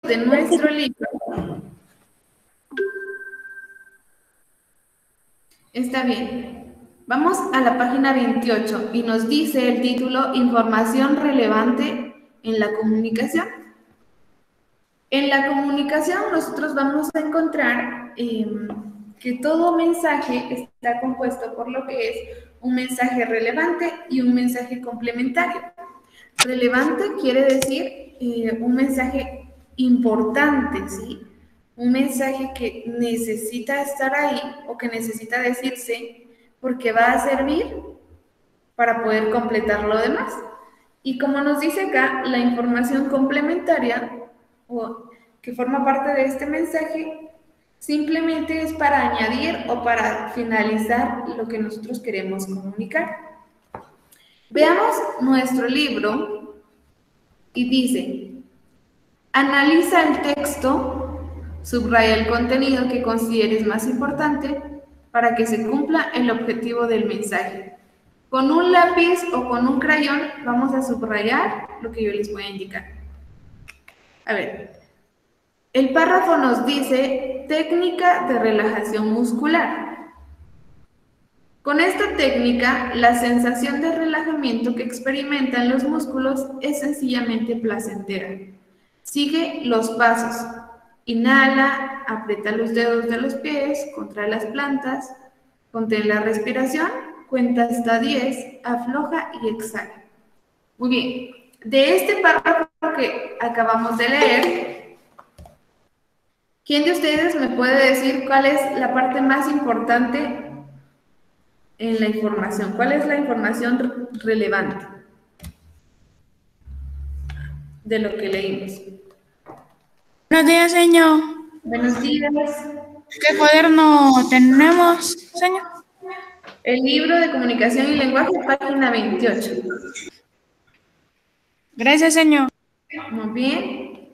de nuestro libro. Está bien. Vamos a la página 28 y nos dice el título Información relevante en la comunicación. En la comunicación nosotros vamos a encontrar que todo mensaje está compuesto por lo que es un mensaje relevante y un mensaje complementario. Relevante quiere decir un mensaje importante, ¿sí? Un mensaje que necesita estar ahí o que necesita decirse porque va a servir para poder completar lo demás. Y como nos dice acá, la información complementaria o que forma parte de este mensaje simplemente es para añadir o para finalizar lo que nosotros queremos comunicar. Veamos nuestro libro y dice, analiza el texto, subraya el contenido que consideres más importante para que se cumpla el objetivo del mensaje. Con un lápiz o con un crayón vamos a subrayar lo que yo les voy a indicar. A ver, el párrafo nos dice técnica de relajación muscular. Con esta técnica, la sensación de relajamiento que experimentan los músculos es sencillamente placentera. Sigue los pasos. Inhala, aprieta los dedos de los pies contra las plantas, contén la respiración, cuenta hasta 10, afloja y exhala. Muy bien. De este párrafo que acabamos de leer, ¿quién de ustedes me puede decir cuál es la parte más importante en la información? ¿Cuál es la información relevante de lo que leímos? Buenos días, señor. Buenos días. ¿Qué cuaderno tenemos, señor? El libro de comunicación y lenguaje, página 28. Gracias, señor. Muy bien.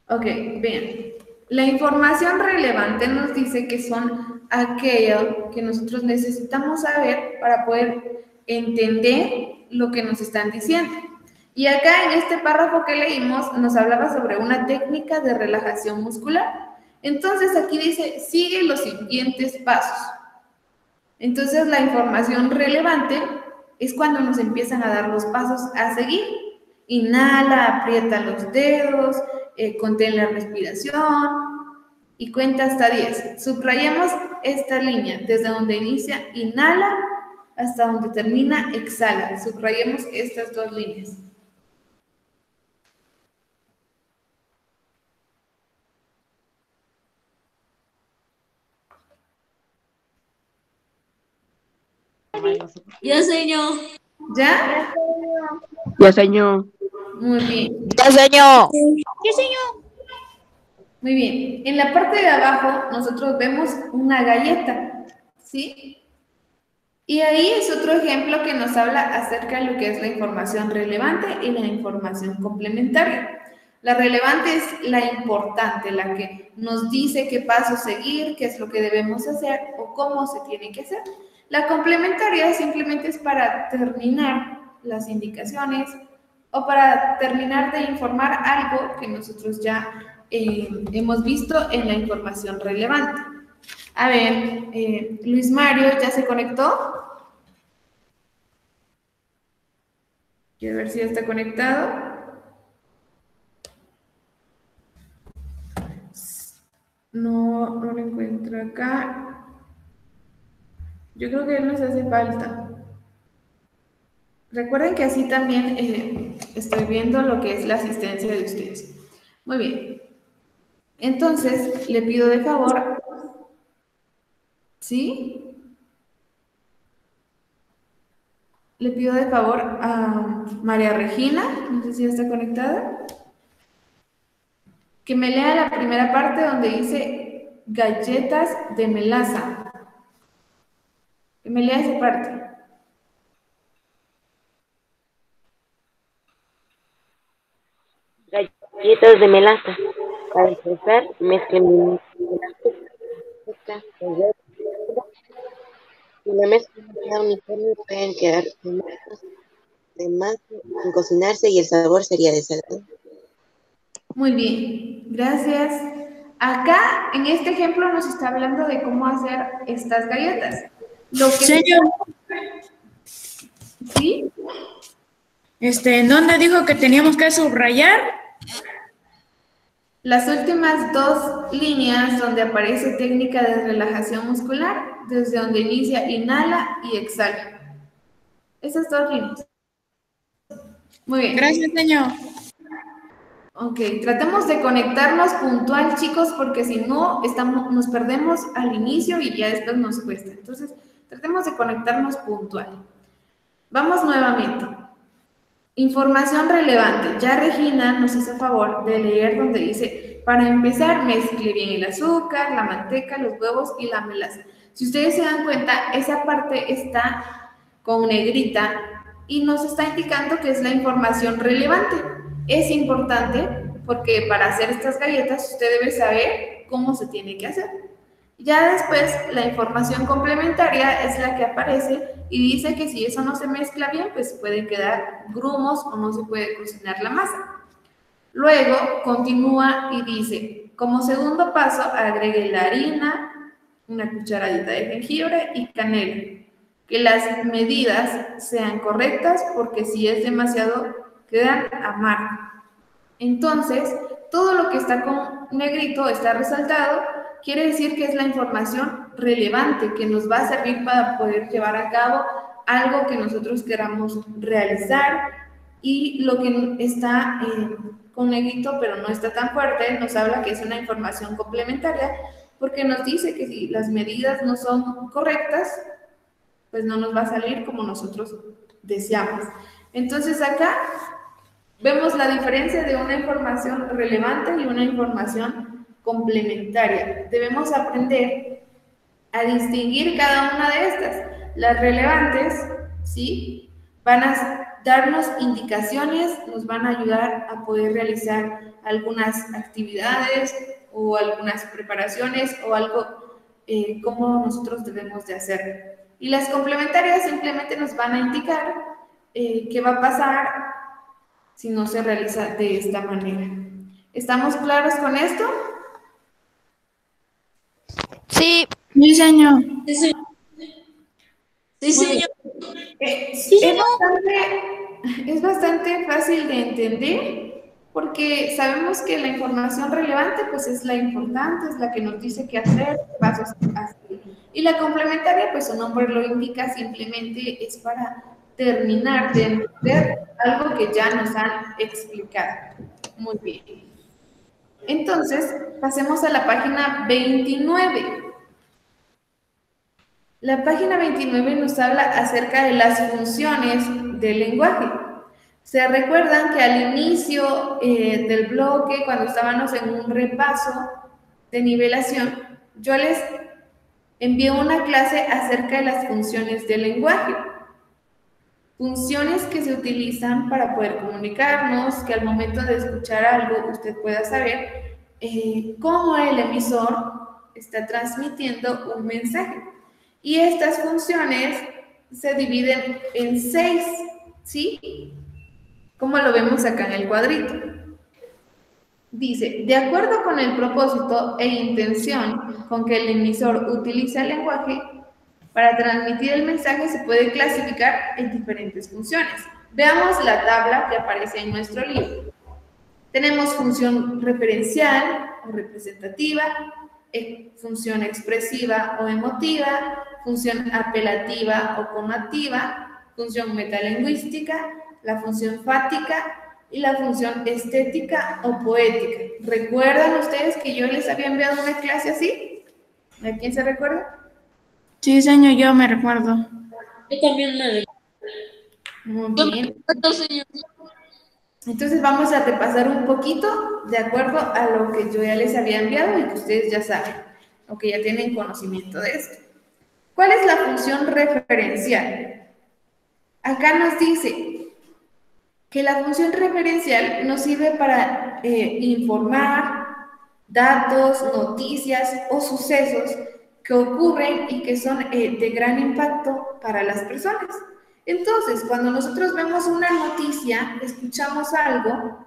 Ok, bien. La información relevante nos dice que son aquello que nosotros necesitamos saber para poder entender lo que nos están diciendo. Y acá en este párrafo que leímos nos hablaba sobre una técnica de relajación muscular. Entonces aquí dice, sigue los siguientes pasos. Entonces la información relevante es cuando nos empiezan a dar los pasos a seguir. Inhala, aprieta los dedos, contén la respiración y cuenta hasta 10. Subrayemos esta línea, desde donde inicia, inhala, hasta donde termina, exhala. Subrayemos estas dos líneas. Ya, señor. ¿Ya? Ya, señor. Muy bien. Ya, señor. ¿Qué, señor? Muy bien. En la parte de abajo nosotros vemos una galleta, ¿sí? Y ahí es otro ejemplo que nos habla acerca de lo que es la información relevante y la información complementaria. La relevante es la importante, la que nos dice qué paso seguir, qué es lo que debemos hacer o cómo se tiene que hacer. La complementaria simplemente es para terminar las indicaciones o para terminar de informar algo que nosotros ya hemos visto en la información relevante. A ver, Luis Mario, ¿ya se conectó? Quiero ver si ya está conectado. No lo encuentro acá. Yo creo que nos hace falta. Recuerden que así también estoy viendo lo que es la asistencia de ustedes. Muy bien. Entonces, le pido de favor, ¿sí? Le pido de favor a María Regina, no sé si ya está conectada, que me lea la primera parte donde dice galletas de melaza. Que me lea esa parte. Galletas de melaza. Para empezar, mezclen y la mezcla no queda uniforme, pueden quedar de más sin cocinarse y el sabor sería desagradables. Muy bien. gracias. Acá, en este ejemplo, nos está hablando de cómo hacer estas galletas. Lo que Señor, ¿sí? ¿en dónde dijo que teníamos que subrayar? Las últimas dos líneas donde aparece técnica de relajación muscular, desde donde inicia inhala y exhala. Esas dos líneas. Muy bien. Gracias, señor. Ok, tratemos de conectarnos puntual, chicos, porque si no, nos perdemos al inicio y ya después nos cuesta. Entonces, tratemos de conectarnos puntual. Vamos nuevamente. Información relevante. Ya Regina nos hizo favor de leer donde dice, para empezar, mezcle bien el azúcar, la manteca, los huevos y la melaza. Si ustedes se dan cuenta, esa parte está con negrita y nos está indicando que es la información relevante. Es importante porque para hacer estas galletas usted debe saber cómo se tiene que hacer. Ya después, la información complementaria es la que aparece y dice que si eso no se mezcla bien, pues pueden quedar grumos o no se puede cocinar la masa. Luego, continúa y dice, como segundo paso, agregue la harina, una cucharadita de jengibre y canela. Que las medidas sean correctas porque si es demasiado, quedan amargas. Entonces, todo lo que está con negrito está resaltado, quiere decir que es la información relevante que nos va a servir para poder llevar a cabo algo que nosotros queramos realizar, y lo que está con negrito pero no está tan fuerte nos habla que es una información complementaria porque nos dice que si las medidas no son correctas, pues no nos va a salir como nosotros deseamos. Entonces acá vemos la diferencia de una información relevante y una información complementaria. Debemos aprender a distinguir cada una de estas. Las relevantes, ¿sí?, van a darnos indicaciones, nos van a ayudar a poder realizar algunas actividades o algunas preparaciones o algo como nosotros debemos de hacer. Y las complementarias simplemente nos van a indicar qué va a pasar si no se realiza de esta manera. ¿Estamos claros con esto? Sí. Sí, señor. Sí, señor. Es bastante fácil de entender porque sabemos que la información relevante pues es la importante, es la que nos dice qué hacer, pasos a seguir. Y la complementaria, pues su nombre lo indica, simplemente es para terminar de entender algo que ya nos han explicado. Muy bien. Entonces, pasemos a la página 29. La página 29 nos habla acerca de las funciones del lenguaje. ¿Se recuerdan que al inicio del bloque, cuando estábamos en un repaso de nivelación, yo les envié una clase acerca de las funciones del lenguaje? Funciones que se utilizan para poder comunicarnos, que al momento de escuchar algo usted pueda saber cómo el emisor está transmitiendo un mensaje. Y estas funciones se dividen en 6, ¿sí? Como lo vemos acá en el cuadrito. Dice, de acuerdo con el propósito e intención con que el emisor utiliza el lenguaje, para transmitir el mensaje se puede clasificar en diferentes funciones. Veamos la tabla que aparece en nuestro libro. Tenemos función referencial o representativa, función expresiva o emotiva, función apelativa o connotativa, función metalingüística, la función fáctica y la función estética o poética. ¿Recuerdan ustedes que yo les había enviado una clase así? ¿A quién se recuerda? Sí, señor, yo me recuerdo. Yo también me recuerdo. Muy bien. Entonces vamos a repasar un poquito de acuerdo a lo que yo ya les había enviado y que ustedes ya saben, o que ya tienen conocimiento de esto. ¿Cuál es la función referencial? Acá nos dice que la función referencial nos sirve para informar datos, noticias o sucesos que ocurren y que son de gran impacto para las personas. Entonces, cuando nosotros vemos una noticia, escuchamos algo,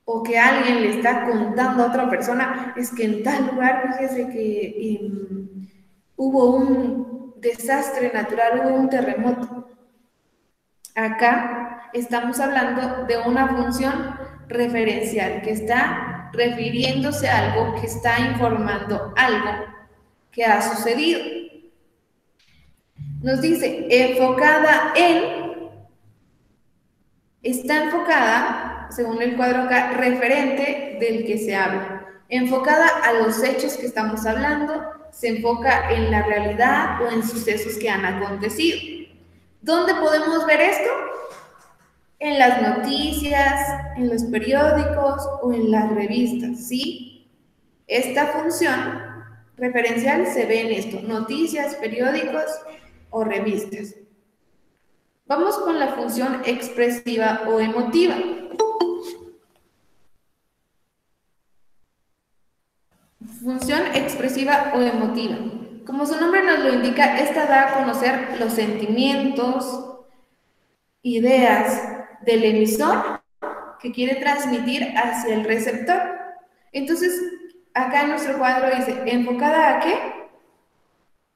o que alguien le está contando a otra persona, es que en tal lugar, fíjese que hubo un desastre natural, hubo un terremoto. Acá estamos hablando de una función referencial que está refiriéndose a algo, que está informando algo que ha sucedido. Nos dice, está enfocada, según el cuadro acá, referente del que se habla. Enfocada a los hechos que estamos hablando, se enfoca en la realidad o en sucesos que han acontecido. ¿Dónde podemos ver esto? En las noticias, en los periódicos o en las revistas, ¿sí? Esta función referencial se ve en esto, noticias, periódicos o revistas. Vamos con la función expresiva o emotiva. Función expresiva o emotiva. Como su nombre nos lo indica, esta da a conocer los sentimientos, ideas del emisor que quiere transmitir hacia el receptor. Entonces, acá en nuestro cuadro dice, ¿enfocada a qué?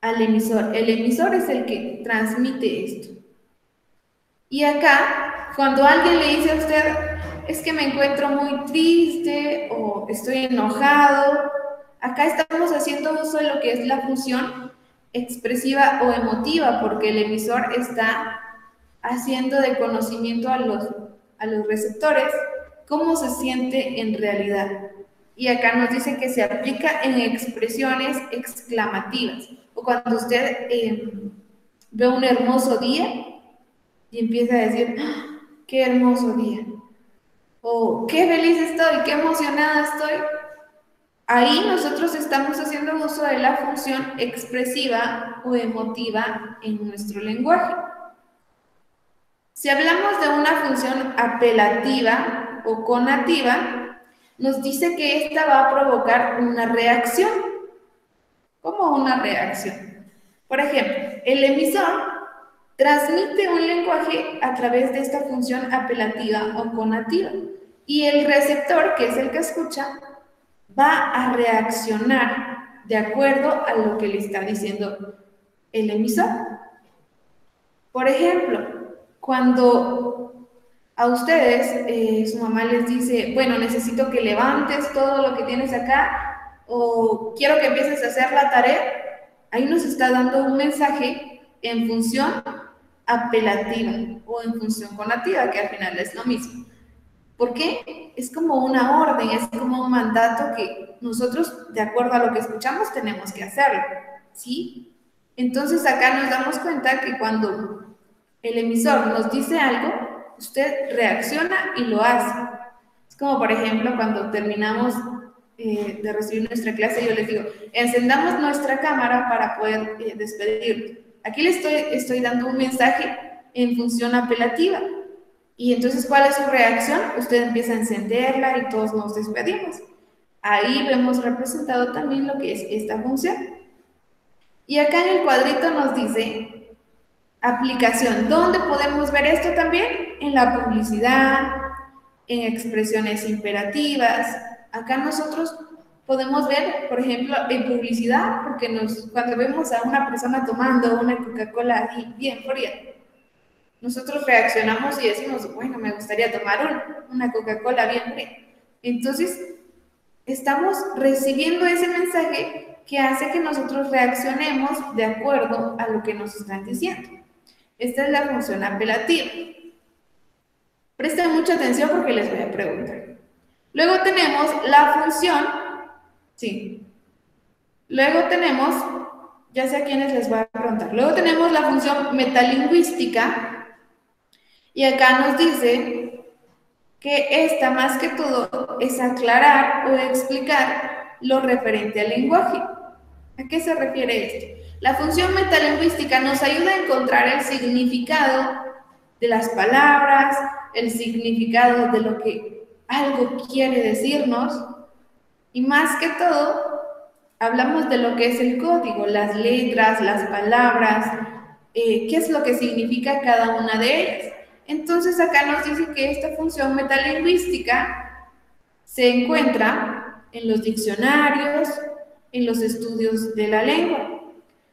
Al emisor. El emisor es el que transmite esto. Y acá, cuando alguien le dice a usted, es que me encuentro muy triste o estoy enojado, acá estamos haciendo uso de lo que es la función expresiva o emotiva, porque el emisor está haciendo de conocimiento a los receptores cómo se siente en realidad. Y acá nos dice que se aplica en expresiones exclamativas, o cuando usted ve un hermoso día y empieza a decir, ¡ah, qué hermoso día! O qué feliz estoy, qué emocionada estoy. Ahí nosotros estamos haciendo uso de la función expresiva o emotiva en nuestro lenguaje. Si hablamos de una función apelativa o conativa, nos dice que esta va a provocar una reacción. ¿Cómo una reacción? Por ejemplo, el emisor transmite un lenguaje a través de esta función apelativa o conativa. Y el receptor, que es el que escucha, va a reaccionar de acuerdo a lo que le está diciendo el emisor. Por ejemplo, cuando a ustedes su mamá les dice, bueno, necesito que levantes todo lo que tienes acá o quiero que empieces a hacer la tarea, ahí nos está dando un mensaje en función apelativa o en función conativa, que al final es lo mismo. ¿Por qué? Es como una orden, es como un mandato que nosotros, de acuerdo a lo que escuchamos, tenemos que hacerlo, ¿sí? Entonces acá nos damos cuenta que cuando el emisor nos dice algo, usted reacciona y lo hace. Es como, por ejemplo, cuando terminamos de recibir nuestra clase, yo les digo, encendamos nuestra cámara para poder despedirnos. Aquí le estoy dando un mensaje en función apelativa. Y entonces, ¿cuál es su reacción? Usted empieza a encenderla y todos nos despedimos. Ahí vemos representado también lo que es esta función. Y acá en el cuadrito nos dice aplicación. ¿Dónde podemos ver esto también? En la publicidad, en expresiones imperativas. Acá nosotros podemos ver, por ejemplo, en publicidad, porque cuando vemos a una persona tomando una Coca-Cola bien fría, nosotros reaccionamos y decimos, bueno, me gustaría tomar una Coca-Cola bien fría. Entonces, estamos recibiendo ese mensaje que hace que nosotros reaccionemos de acuerdo a lo que nos están diciendo. Esta es la función apelativa. Presten mucha atención porque les voy a preguntar. Luego tenemos la función, sí. Luego tenemos, ya sé a quiénes les voy a preguntar. Luego tenemos la función metalingüística. Y acá nos dice que esta, más que todo, es aclarar o explicar lo referente al lenguaje. ¿A qué se refiere esto? La función metalingüística nos ayuda a encontrar el significado de las palabras, el significado de lo que algo quiere decirnos, y más que todo, hablamos de lo que es el código, las letras, las palabras, qué es lo que significa cada una de ellas. Entonces acá nos dice que esta función metalingüística se encuentra en los diccionarios, en los estudios de la lengua.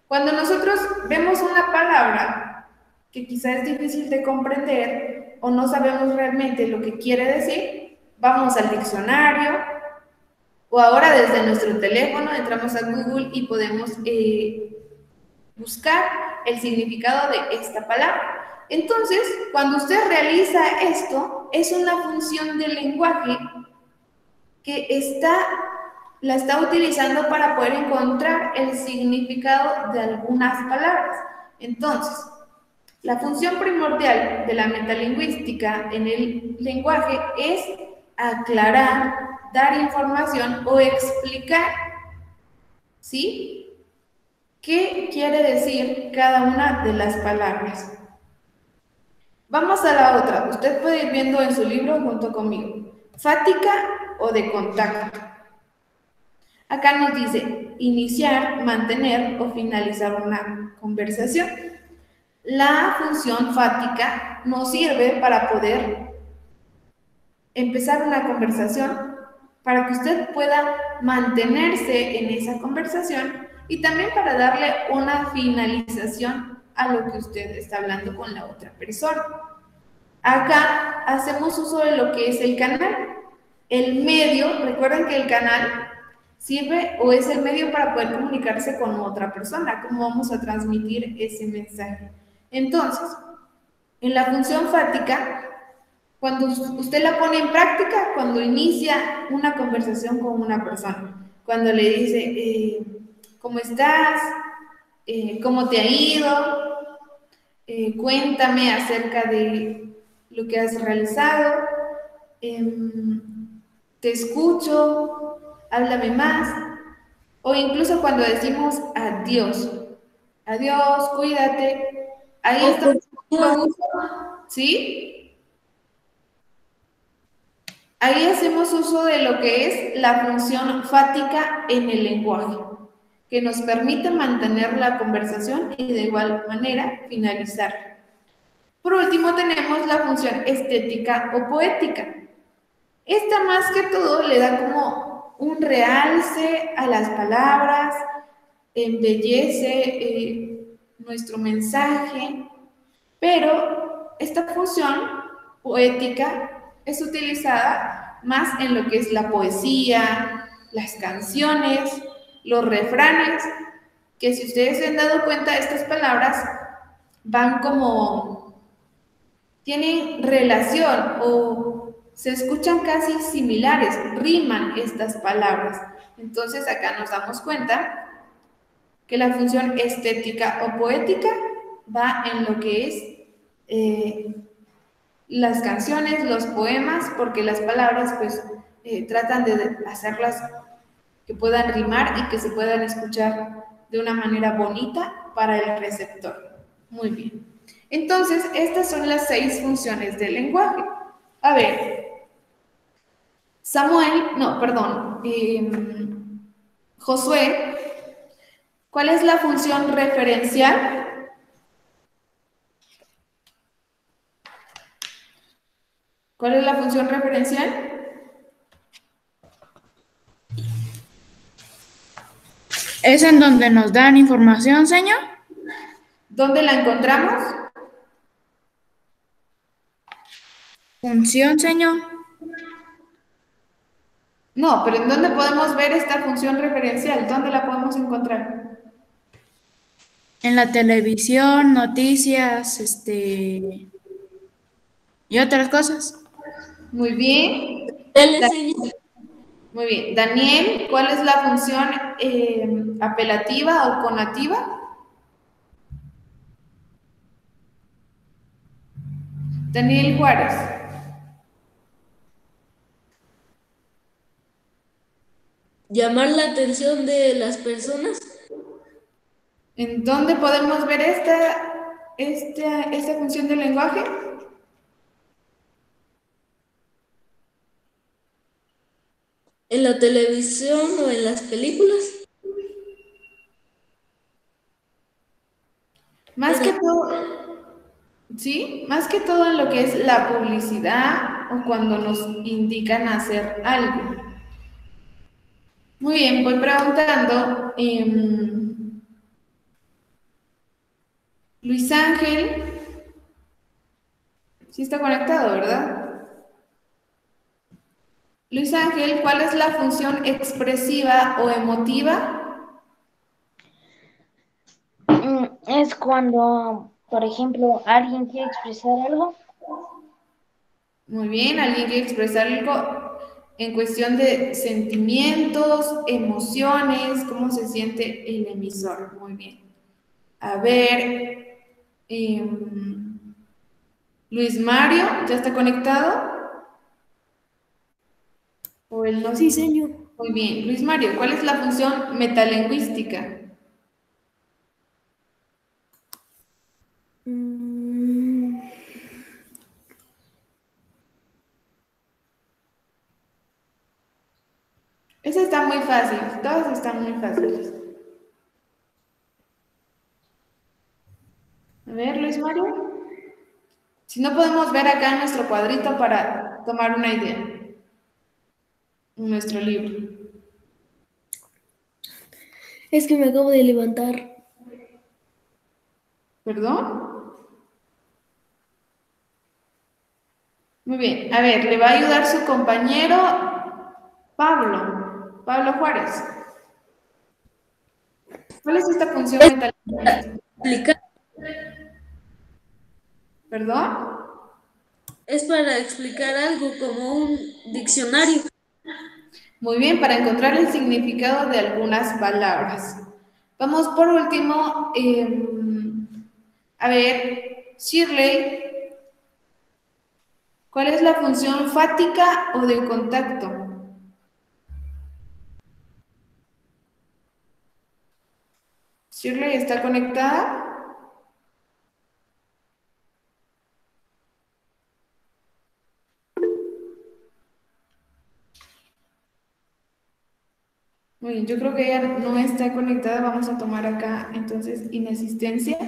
Cuando nosotros vemos una palabra que quizá es difícil de comprender o no sabemos realmente lo que quiere decir, vamos al diccionario o ahora desde nuestro teléfono entramos a Google y podemos buscar el significado de esta palabra. Entonces, cuando usted realiza esto, es una función del lenguaje que la está utilizando para poder encontrar el significado de algunas palabras. Entonces, la función primordial de la metalingüística en el lenguaje es aclarar, dar información o explicar, ¿sí?, qué quiere decir cada una de las palabras. Vamos a la otra. Usted puede ir viendo en su libro junto conmigo. Fática o de contacto. Acá nos dice iniciar, mantener o finalizar una conversación. La función fática nos sirve para poder empezar una conversación, para que usted pueda mantenerse en esa conversación y también para darle una finalización a lo que usted está hablando con la otra persona. Acá hacemos uso de lo que es el canal. El medio, recuerden que el canal sirve o es el medio para poder comunicarse con otra persona, cómo vamos a transmitir ese mensaje. Entonces, en la función fática, cuando usted la pone en práctica, cuando inicia una conversación con una persona, cuando le dice, ¿cómo estás? ¿Cómo te ha ido? Cuéntame acerca de lo que has realizado. Te escucho, háblame más. O incluso cuando decimos adiós, adiós, cuídate. Ahí está el uso, ¿sí? Ahí hacemos uso de lo que es la función fática en el lenguaje, que nos permite mantener la conversación y de igual manera finalizar. Por último tenemos la función estética o poética. Esta más que todo le da como un realce a las palabras, embellece nuestro mensaje, pero esta función poética es utilizada más en lo que es la poesía, las canciones, los refranes, que si ustedes se han dado cuenta, estas palabras van como, tienen relación o se escuchan casi similares, riman estas palabras. Entonces acá nos damos cuenta que la función estética o poética va en lo que es las canciones, los poemas, porque las palabras pues tratan de hacerlas que puedan rimar y que se puedan escuchar de una manera bonita para el receptor. Muy bien. Entonces, estas son las 6 funciones del lenguaje. A ver, Josué, ¿cuál es la función referencial? ¿Cuál es la función referencial? ¿Es en donde nos dan información, señor? ¿Dónde la encontramos? Función, señor. No, pero ¿en dónde podemos ver esta función referencial? ¿Dónde la podemos encontrar? En la televisión, noticias, y otras cosas. Muy bien. Muy bien. Daniel, ¿cuál es la función apelativa o conativa? Daniel Juárez. Llamar la atención de las personas. ¿En dónde podemos ver esta función del lenguaje? En la televisión o en las películas. Más que todo, ¿sí? Más que todo en lo que es la publicidad o cuando nos indican hacer algo. Muy bien, voy preguntando. Luis Ángel, sí está conectado, ¿verdad? Luis Ángel, ¿cuál es la función expresiva o emotiva? Es cuando, por ejemplo, alguien quiere expresar algo. Muy bien, alguien quiere expresar algo en cuestión de sentimientos, emociones, cómo se siente el emisor. Muy bien. A ver, Luis Mario, ¿ya está conectado? ¿O él no? Sí, señor. Muy bien. Luis Mario, ¿cuál es la función metalingüística? Esa está muy fácil, todas están muy fáciles. A ver, Luis Mario. Si no podemos ver acá nuestro cuadrito para tomar una idea. En nuestro libro. Es que me acabo de levantar. ¿Perdón? Muy bien. A ver, le va a ayudar su compañero Pablo Juárez. ¿Cuál es esta función metalingüística? Explicar. ¿Perdón? Es para explicar algo como un diccionario. Muy bien, para encontrar el significado de algunas palabras. Vamos por último, a ver, Shirley, ¿cuál es la función fática o de contacto? Shirley, ¿está conectada? Muy bien, yo creo que ella no está conectada. Vamos a tomar acá entonces inexistencia.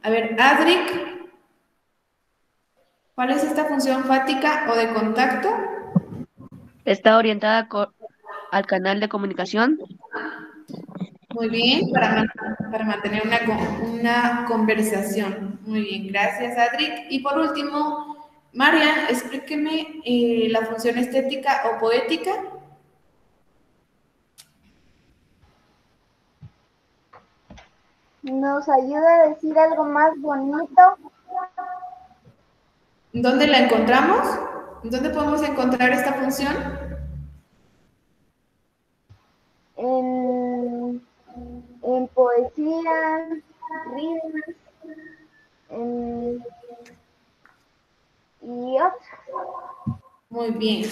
A ver, Adric, ¿cuál es esta función fática o de contacto? Está orientada al canal de comunicación. Muy bien, para mantener una conversación. Muy bien, gracias, Adric. Y por último, Marian, explíqueme la función estética o poética. Nos ayuda a decir algo más bonito. ¿Dónde la encontramos? ¿Dónde podemos encontrar esta función? En poesía, rimas, y otras. Muy bien.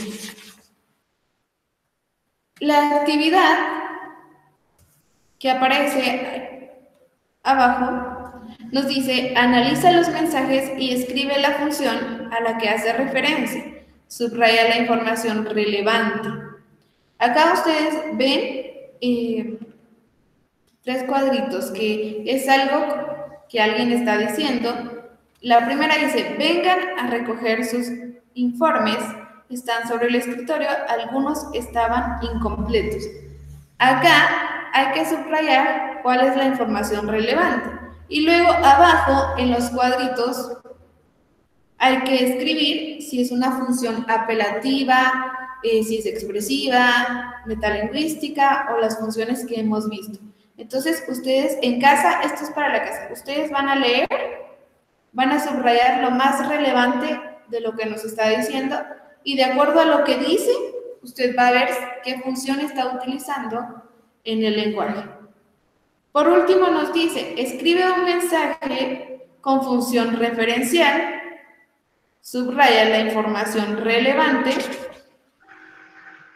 La actividad que aparece abajo nos dice, analiza los mensajes y escribe la función a la que hace referencia. Subraya la información relevante. Acá ustedes ven 3 cuadritos, que es algo que alguien está diciendo. La primera dice, vengan a recoger sus informes, están sobre el escritorio, algunos estaban incompletos. Acá hay que subrayar cuál es la información relevante. Y luego abajo, en los cuadritos, hay que escribir si es una función apelativa, si es expresiva, metalingüística o las funciones que hemos visto. Entonces, ustedes en casa, esto es para la casa, ustedes van a leer, van a subrayar lo más relevante de lo que nos está diciendo y de acuerdo a lo que dice, usted va a ver qué función está utilizando en el lenguaje. Por último nos dice, escribe un mensaje con función referencial, subraya la información relevante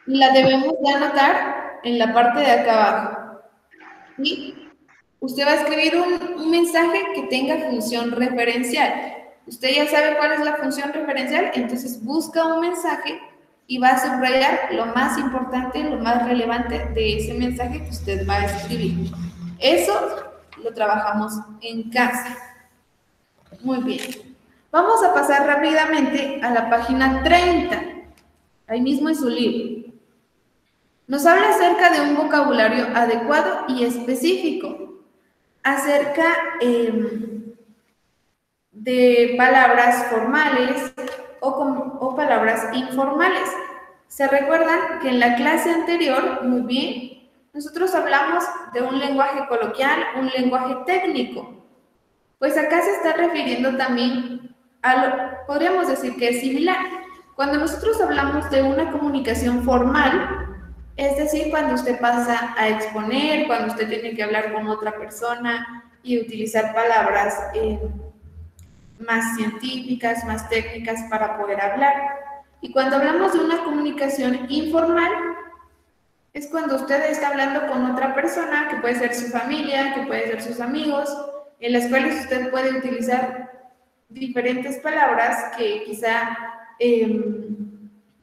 y la debemos de anotar en la parte de acá abajo. ¿Sí? Usted va a escribir un mensaje que tenga función referencial. Usted ya sabe cuál es la función referencial, entonces busca un mensaje y va a subrayar lo más importante, lo más relevante de ese mensaje que usted va a escribir. Eso lo trabajamos en casa. Muy bien. Vamos a pasar rápidamente a la página 30. ahí mismo en su libro. Nos habla acerca de un vocabulario adecuado y específico, acerca de palabras formales o palabras informales. ¿Se recuerdan que en la clase anterior, muy bien, nosotros hablamos de un lenguaje coloquial, un lenguaje técnico? Pues acá se está refiriendo también podríamos decir que es similar. Cuando nosotros hablamos de una comunicación formal, es decir, cuando usted pasa a exponer, cuando usted tiene que hablar con otra persona y utilizar palabras más científicas, más técnicas para poder hablar. Y cuando hablamos de una comunicación informal, es cuando usted está hablando con otra persona, que puede ser su familia, que puede ser sus amigos, en las cuales usted puede utilizar diferentes palabras que quizá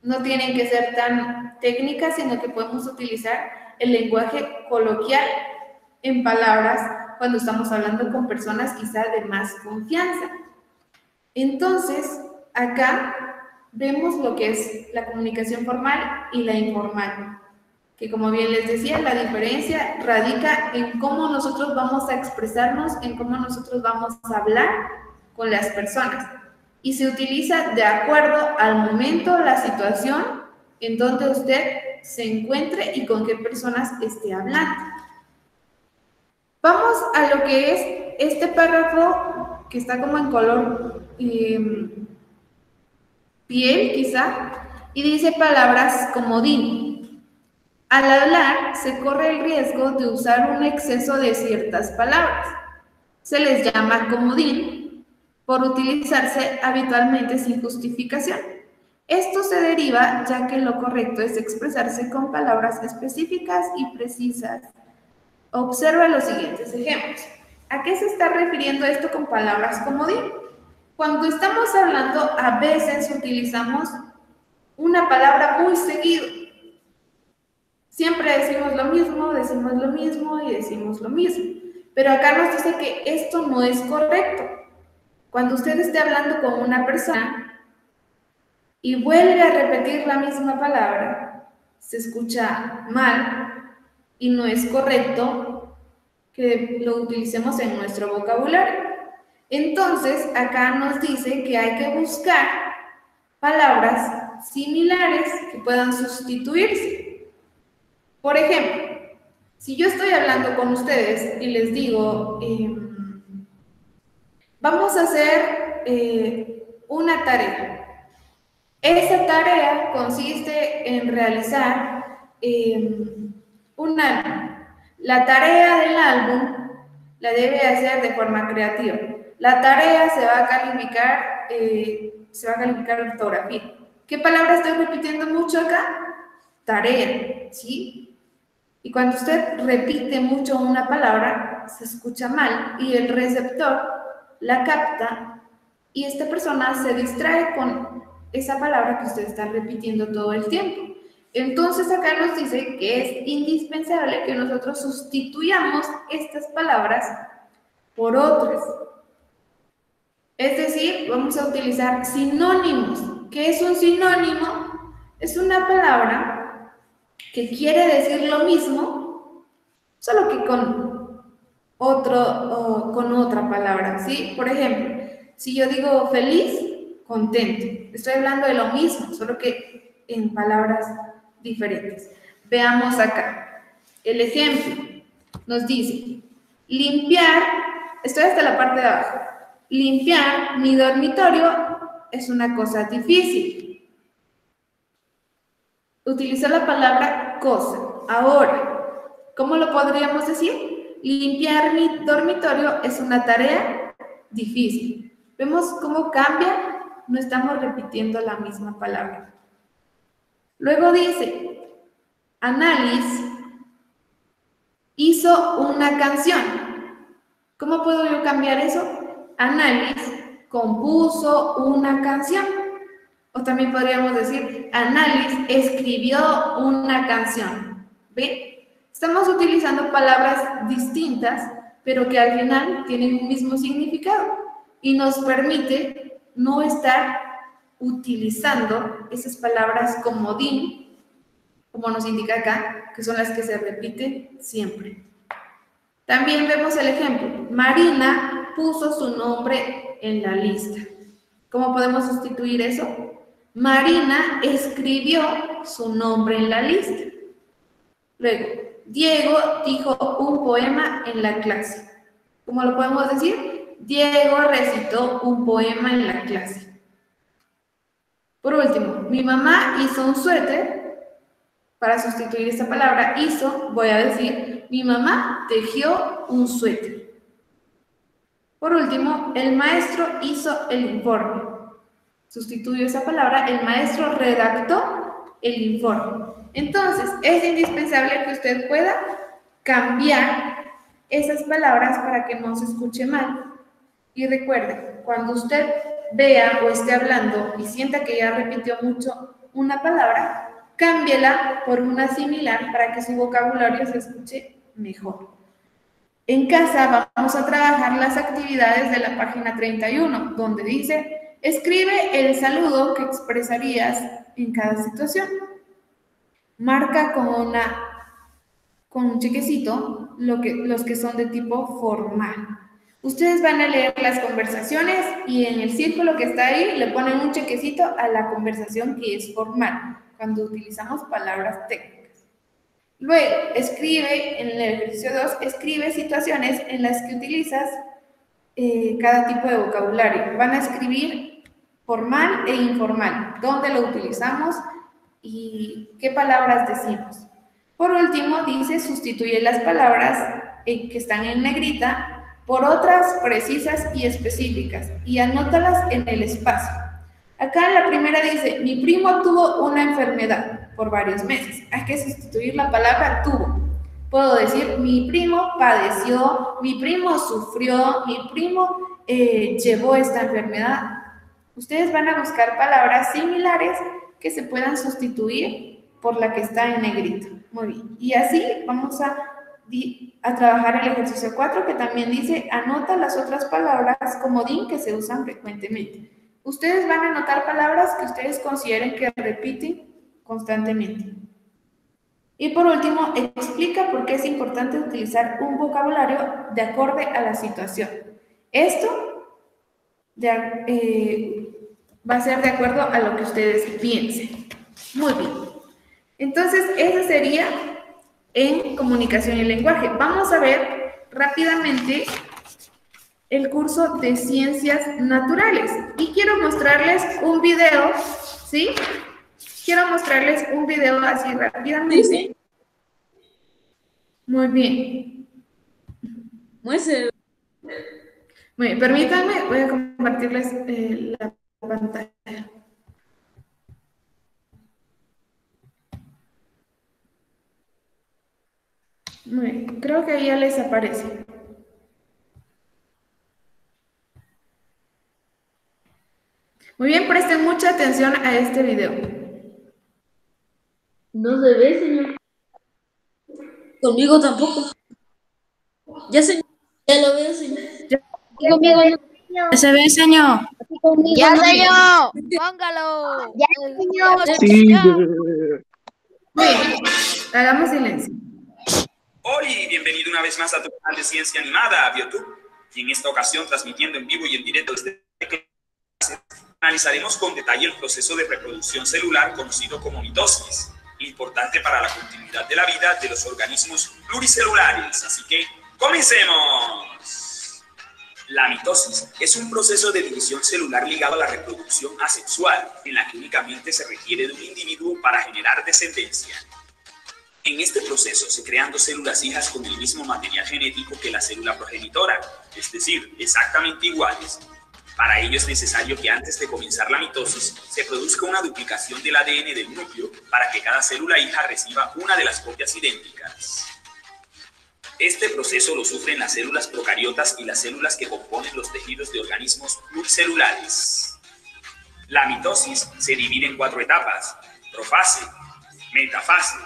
no tienen que ser tan técnicas, sino que podemos utilizar el lenguaje coloquial en palabras cuando estamos hablando con personas quizá de más confianza. Entonces, acá vemos lo que es la comunicación formal y la informal, que como bien les decía, la diferencia radica en cómo nosotros vamos a expresarnos, en cómo nosotros vamos a hablar con las personas. Y se utiliza de acuerdo al momento, la situación en donde usted se encuentre y con qué personas esté hablando. Vamos a lo que es este párrafo que está como en color piel quizá, y dice palabras comodín. Al hablar se corre el riesgo de usar un exceso de ciertas palabras. Se les llama comodín por utilizarse habitualmente sin justificación. Esto se deriva ya que lo correcto es expresarse con palabras específicas y precisas. Observa los siguientes ejemplos. ¿A qué se está refiriendo esto con palabras comodín? Cuando estamos hablando, a veces utilizamos una palabra muy seguido. Siempre decimos lo mismo y decimos lo mismo. Pero acá nos dice que esto no es correcto. Cuando usted esté hablando con una persona y vuelve a repetir la misma palabra, se escucha mal y no es correcto que lo utilicemos en nuestro vocabulario. Entonces, acá nos dice que hay que buscar palabras similares que puedan sustituirse. Por ejemplo, si yo estoy hablando con ustedes y les digo, vamos a hacer una tarea. Esa tarea consiste en realizar un álbum. La tarea del álbum la debe hacer de forma creativa. La tarea se va a calificar ortografía. ¿Qué palabra estoy repitiendo mucho acá? Tarea, ¿sí? Y cuando usted repite mucho una palabra, se escucha mal y el receptor la capta y esta persona se distrae con esa palabra que usted está repitiendo todo el tiempo. Entonces acá nos dice que es indispensable que nosotros sustituyamos estas palabras por otras. Es decir, vamos a utilizar sinónimos. ¿Qué es un sinónimo? Es una palabra que quiere decir lo mismo, solo que con otra palabra, ¿sí? Por ejemplo, si yo digo feliz, contento. Estoy hablando de lo mismo, solo que en palabras diferentes. Veamos acá. El ejemplo nos dice, limpiar, estoy hasta la parte de abajo. Limpiar mi dormitorio es una cosa difícil. Utilizo la palabra cosa. Ahora, ¿cómo lo podríamos decir? Limpiar mi dormitorio es una tarea difícil. ¿Vemos cómo cambia? No estamos repitiendo la misma palabra. Luego dice, Annalys hizo una canción. ¿Cómo puedo yo cambiar eso? Annalys compuso una canción. O también podríamos decir, Annalys escribió una canción. ¿Ven? Estamos utilizando palabras distintas, pero que al final tienen un mismo significado y nos permite no estar utilizando esas palabras comodín, como nos indica acá, que son las que se repiten siempre. También vemos el ejemplo. Marina puso su nombre en la lista. ¿Cómo podemos sustituir eso? Marina escribió su nombre en la lista. Luego, Diego dijo un poema en la clase. ¿Cómo lo podemos decir? Diego recitó un poema en la clase. Por último, mi mamá hizo un suéter. Para sustituir esta palabra hizo, voy a decir, mi mamá tejió un suéter. Por último, el maestro hizo el informe. Sustituyo esa palabra, el maestro redactó el informe. Entonces, es indispensable que usted pueda cambiar esas palabras para que no se escuche mal. Y recuerde, cuando usted vea o esté hablando y sienta que ya repitió mucho una palabra, cámbiela por una similar para que su vocabulario se escuche mejor. En casa vamos a trabajar las actividades de la página 31, donde dice, escribe el saludo que expresarías en cada situación. Marca con un chequecito los que son de tipo formal. Ustedes van a leer las conversaciones y en el círculo que está ahí le ponen un chequecito a la conversación que es formal, cuando utilizamos palabras técnicas. Luego, escribe, en el ejercicio 2, escribe situaciones en las que utilizas cada tipo de vocabulario. Van a escribir formal e informal, dónde lo utilizamos y qué palabras decimos. Por último, dice, sustituye las palabras que están en negrita por otras precisas y específicas y anótalas en el espacio. Acá la primera dice, mi primo tuvo una enfermedad por varios meses. Hay que sustituir la palabra tuvo. Puedo decir, mi primo padeció, mi primo sufrió, mi primo llevó esta enfermedad. Ustedes van a buscar palabras similares que se puedan sustituir por la que está en negrito. Muy bien. Y así vamos a trabajar el ejercicio 4, que también dice, anota las otras palabras comodín que se usan frecuentemente. Ustedes van a anotar palabras que ustedes consideren que repiten constantemente. Y por último, explica por qué es importante utilizar un vocabulario de acorde a la situación. Esto va a ser de acuerdo a lo que ustedes piensen. Muy bien. Entonces, eso sería en comunicación y lenguaje. Vamos a ver rápidamente el curso de ciencias naturales. Y quiero mostrarles un video, ¿sí? Quiero mostrarles un video así rápidamente. Sí. Muy bien. Muestre. Muy bien, permítanme, voy a compartirles la pantalla. Muy bien, creo que ahí ya les aparece. Muy bien, presten mucha atención a este video. No se ve, señor. Conmigo tampoco. Ya, señor. Ya lo veo, señor. Conmigo ¿Ya se ve, señor? ¡Ya, señor! ¡Póngalo! Ya, señor. Sí. Muy bien, hagamos silencio. Hola y bienvenido una vez más a tu canal de Ciencia Animada, BioTube. Y en esta ocasión, transmitiendo en vivo y en directo desde clase, analizaremos con detalle el proceso de reproducción celular conocido como mitosis, importante para la continuidad de la vida de los organismos pluricelulares. Así que, ¡comencemos! La mitosis es un proceso de división celular ligado a la reproducción asexual, en la que únicamente se requiere de un individuo para generar descendencia. En este proceso se crean dos células hijas con el mismo material genético que la célula progenitora, es decir, exactamente iguales. Para ello es necesario que antes de comenzar la mitosis se produzca una duplicación del ADN del núcleo para que cada célula hija reciba una de las copias idénticas. Este proceso lo sufren las células procariotas y las células que componen los tejidos de organismos pluricelulares. La mitosis se divide en 4 etapas: profase, metafase,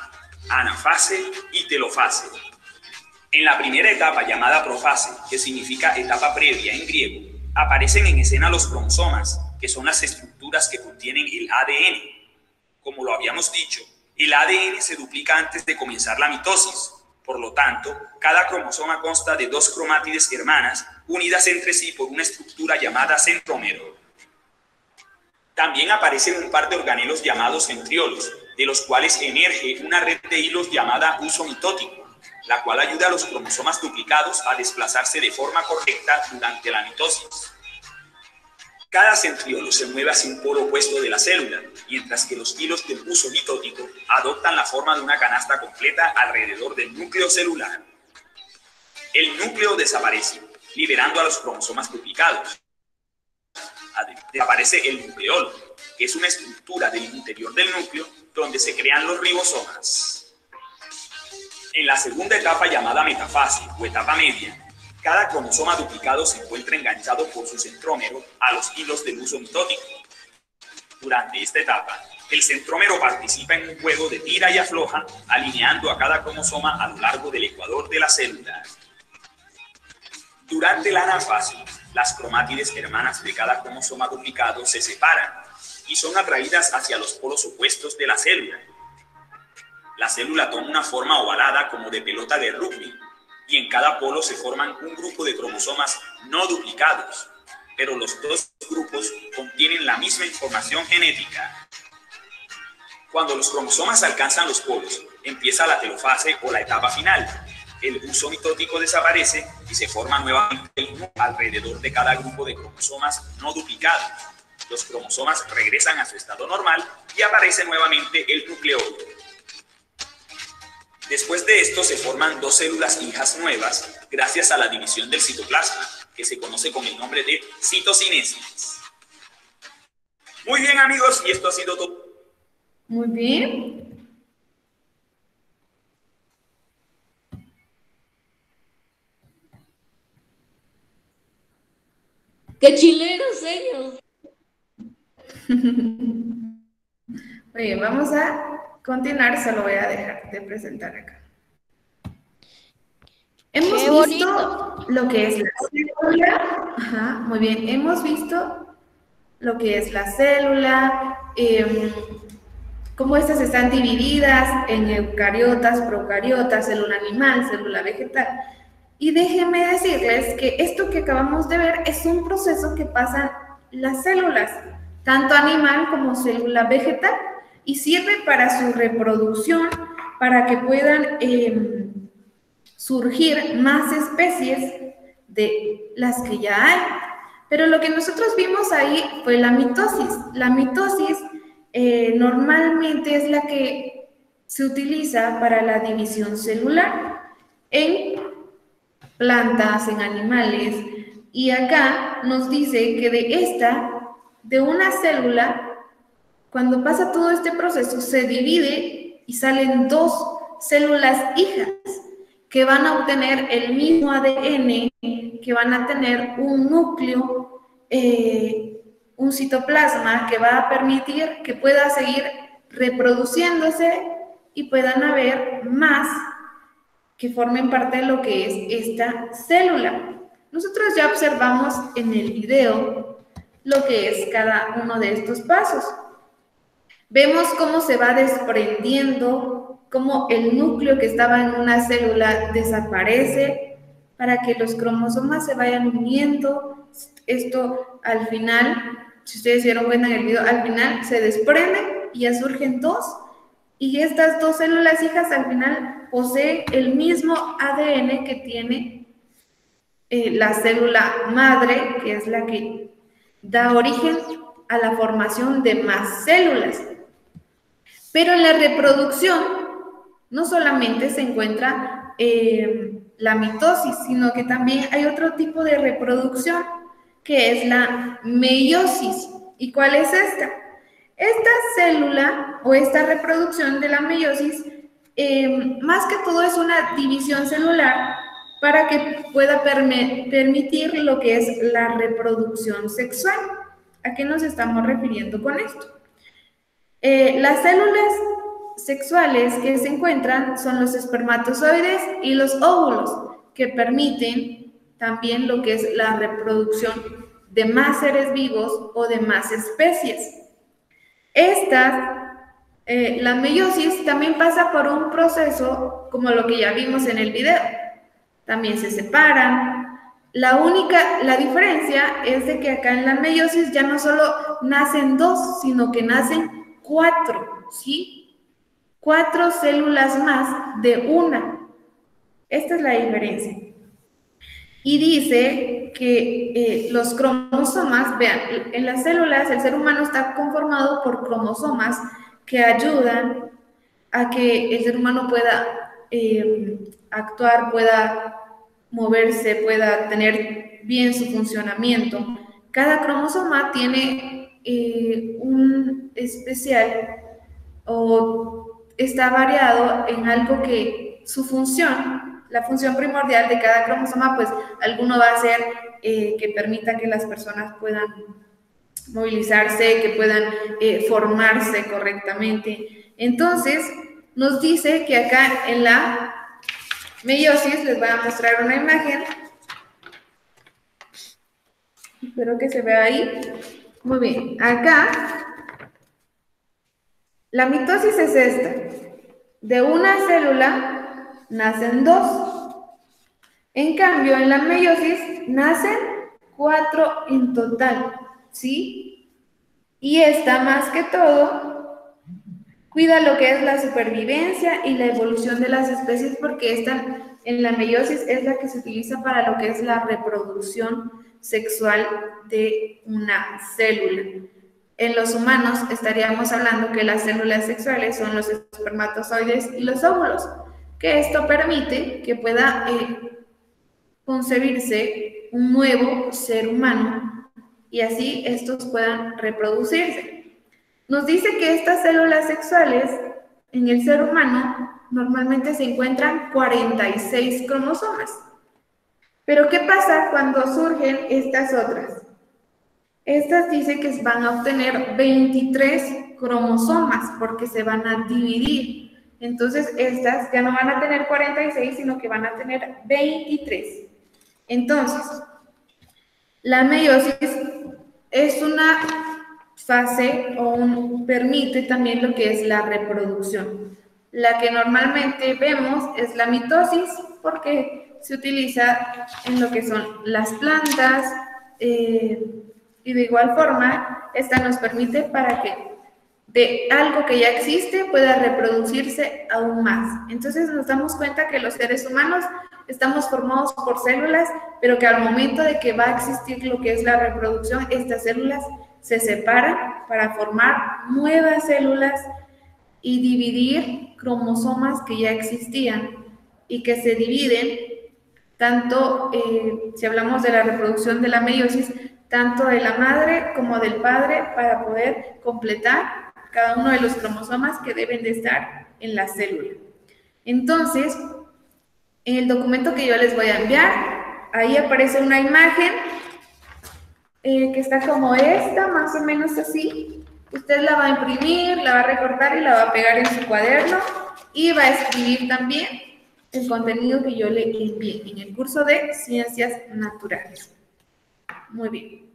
anafase y telofase. En la primera etapa, llamada profase, que significa etapa previa en griego, aparecen en escena los cromosomas, que son las estructuras estructuras que contienen el ADN. Como lo habíamos dicho, el ADN se duplica antes de comenzar la mitosis. Por lo tanto, cada cromosoma consta de 2 cromátides hermanas unidas entre sí por una estructura llamada centrómero. También aparecen un par de organelos llamados centriolos, de los cuales emerge una red de hilos llamada uso mitótico, la cual ayuda a los cromosomas duplicados a desplazarse de forma correcta durante la mitosis. Cada centriolo se mueve hacia un polo opuesto de la célula, mientras que los hilos del uso mitótico adoptan la forma de una canasta completa alrededor del núcleo celular. El núcleo desaparece, liberando a los cromosomas duplicados. Aparece el nucleolo, que es una estructura del interior del núcleo donde se crean los ribosomas. En la segunda etapa llamada metafase o etapa media, cada cromosoma duplicado se encuentra enganchado por su centrómero a los hilos del uso mitótico. Durante esta etapa, el centrómero participa en un juego de tira y afloja, alineando a cada cromosoma a lo largo del ecuador de la célula. Durante la anafase, las cromátides hermanas de cada cromosoma duplicado se separan y son atraídas hacia los polos opuestos de la célula. La célula toma una forma ovalada como de pelota de rugby y en cada polo se forman un grupo de cromosomas no duplicados, pero los dos grupos contienen la misma información genética. Cuando los cromosomas alcanzan los polos, empieza la telofase o la etapa final. El uso mitótico desaparece y se forma nuevamente el núcleo alrededor de cada grupo de cromosomas no duplicados. Los cromosomas regresan a su estado normal y aparece nuevamente el nucleolo. Después de esto se forman 2 células hijas nuevas gracias a la división del citoplasma, que se conoce con el nombre de citocinesis. Muy bien, amigos, y esto ha sido todo. Muy bien. ¡Qué chileno, señor! Muy bien, vamos a continuar, se lo voy a dejar de presentar acá. Hemos ¡Qué visto bonito! lo que es la célula. Ajá, muy bien, hemos visto lo que es la célula, cómo estas están divididas en eucariotas, procariotas, célula animal, célula vegetal. Y déjenme decirles que esto que acabamos de ver es un proceso que pasan las células, tanto animal como célula vegetal, y sirve para su reproducción, para que puedan surgir más especies de las que ya hay. Pero lo que nosotros vimos ahí fue la mitosis. La mitosis normalmente es la que se utiliza para la división celular en plantas, en animales, y acá nos dice que de una célula, cuando pasa todo este proceso, se divide y salen 2 células hijas que van a obtener el mismo ADN, que van a tener un núcleo, un citoplasma que va a permitir que pueda seguir reproduciéndose y puedan haber más que formen parte de lo que es esta célula. Nosotros ya observamos en el video lo que es cada uno de estos pasos. Vemos cómo se va desprendiendo, cómo el núcleo que estaba en una célula desaparece para que los cromosomas se vayan uniendo. Esto al final, si ustedes dieron cuenta en el video, al final se desprende y ya surgen 2. Y estas 2 células hijas al final poseen el mismo ADN que tiene la célula madre, que es la que da origen a la formación de más células. Pero en la reproducción no solamente se encuentra la mitosis, sino que también hay otro tipo de reproducción, que es la meiosis. ¿Y cuál es esta? Esta célula o esta reproducción de la meiosis, más que todo es una división celular para que pueda permitir lo que es la reproducción sexual. ¿A qué nos estamos refiriendo con esto? Las células sexuales que se encuentran son los espermatozoides y los óvulos, que permiten también lo que es la reproducción de más seres vivos o de más especies. La meiosis también pasa por un proceso como lo que ya vimos en el video. También se separan. La diferencia es de que acá en la meiosis ya no solo nacen 2, sino que nacen 4, ¿sí? 4 células más de una. Esta es la diferencia. Y dice que los cromosomas, vean, en las células el ser humano está conformado por cromosomas que ayudan a que el ser humano pueda actuar, pueda moverse, pueda tener bien su funcionamiento. Cada cromosoma tiene un especial o está variado en algo que su función, la función primordial de cada cromosoma, pues alguno va a ser que permita que las personas puedan movilizarse, que puedan formarse correctamente. Entonces, nos dice que acá en la meiosis, les voy a mostrar una imagen. Espero que se vea ahí. Muy bien, acá la mitosis es esta. De una célula nacen 2. En cambio, en la meiosis nacen 4 en total, ¿sí? Y esta, más que todo, cuida lo que es la supervivencia y la evolución de las especies, porque esta, en la meiosis, es la que se utiliza para lo que es la reproducción sexual de una célula. En los humanos estaríamos hablando que las células sexuales son los espermatozoides y los óvulos, que esto permite que pueda concebirse un nuevo ser humano y así estos puedan reproducirse. Nos dice que estas células sexuales en el ser humano normalmente se encuentran 46 cromosomas. Pero ¿qué pasa cuando surgen estas otras? Estas dicen que van a obtener 23 cromosomas porque se van a dividir. Entonces, estas ya no van a tener 46, sino que van a tener 23. Entonces, la meiosis es una fase permite también lo que es la reproducción. La que normalmente vemos es la mitosis porque se utiliza en lo que son las plantas, y de igual forma, esta nos permite para que de algo que ya existe pueda reproducirse aún más. Entonces nos damos cuenta que los seres humanos estamos formados por células, pero que al momento de que va a existir lo que es la reproducción, estas células se separan para formar nuevas células y dividir cromosomas que ya existían y que se dividen tanto, si hablamos de la reproducción de la meiosis, tanto de la madre como del padre para poder completar cada uno de los cromosomas que deben de estar en la célula. Entonces, en el documento que yo les voy a enviar, ahí aparece una imagen que está como esta, más o menos así. Usted la va a imprimir, la va a recortar y la va a pegar en su cuaderno y va a escribir también el contenido que yo le envié en el curso de Ciencias Naturales. Muy bien.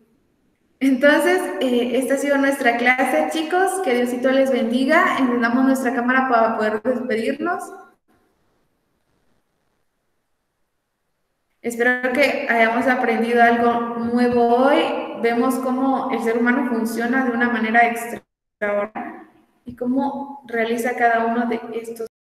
Entonces, esta ha sido nuestra clase, chicos. Que Diosito les bendiga. Encendamos nuestra cámara para poder despedirnos. Espero que hayamos aprendido algo nuevo hoy. Vemos cómo el ser humano funciona de una manera extraordinaria y cómo realiza cada uno de estos